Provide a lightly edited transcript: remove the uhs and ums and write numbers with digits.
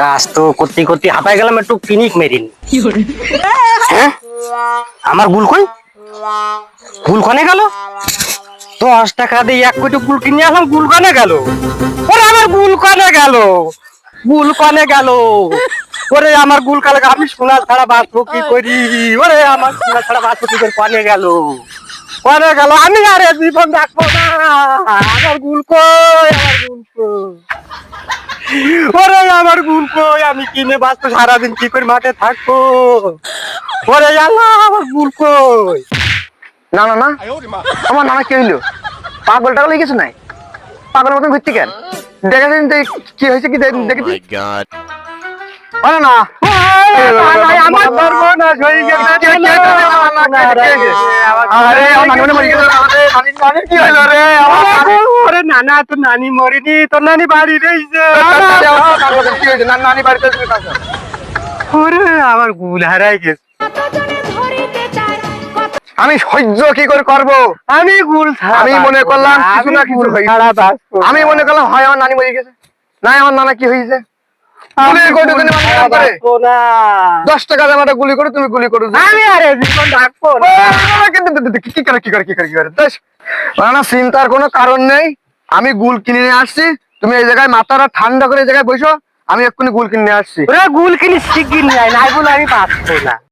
কাজ তো করতে করতে হাঁপাই গেলাম, একটু পিনিক মেরিন। হ্যাঁ, আমার গুল কই? গুল কনে গেল? 10 টাকা দিয়ে 1 কোটি গুল কিনে আসলাম, গুল কনে গেল? ওরে আমার গুল কনে গেল? গুল কনে গেল? ওরে আমার গুল কালে আমি সোনা ছাড়া বাঁচবো কি করি? ওরে আমার সোনা ছাড়া বাঁচবো কি করে? কনে গেল? কনে গেল? আমি আর এ জীবন রাখবো না। আমার গুল কই? আমার গুল কই? ওরে আমার গুল কই? আমি কিনে বাঁচবো সারাদিন কি করে মাঠে থাকবো? ওরে আল্লাহ, আমার গুল কই? না না না, আমার নানা কি হইলো? পাগল টাগল হয়ে গেছে নাই? পাগলের মতন ঘুরতে কেন? দেখেছেন তো কি হয়েছে, কি দেখেছি? আরে না, আমার সর্বনাশ হয়ে গেছে। আরে আমার নানি মরে গেছে। নানি কি হইলো রে? ওরে নানা, তোর নানি মরিনি, তোর নানি বাড়ি রয়েছে। কি হয়েছে? নানি বাড়িতে আছে। ওরে আমার গুল হারাই গেছে। আমি সহ্য কি করে করব? আমি গুল ছাড়া আমি মনে করলাম কিছু না কিছু হয়েছে। ছাড়া বাঁচবো না। আমি মনে করলাম হয় আমার নানি মরে গেছে, না আমার নানা কি হয়েছে। গুলির করে তুমি মানুষ করে বাঁচবো না। 10 টাকা দামাটা গুলি করে তুমি গুলি করো। আমি আর এ জীবন রাখবো না। কি করে না, চিন্তার কোনো কারণ নেই। আমি গুল কিনে নিয়ে আসছি, তুমি এই জায়গায় মাথাটা ঠান্ডা করে এই জায়গায় বসো, আমি এক্ষুনি গুল কিনে নিয়ে আসছি। ওরে গুল কিনি শিগগির নিয়ে আয়, নাই বলে আমি বাঁচবো না।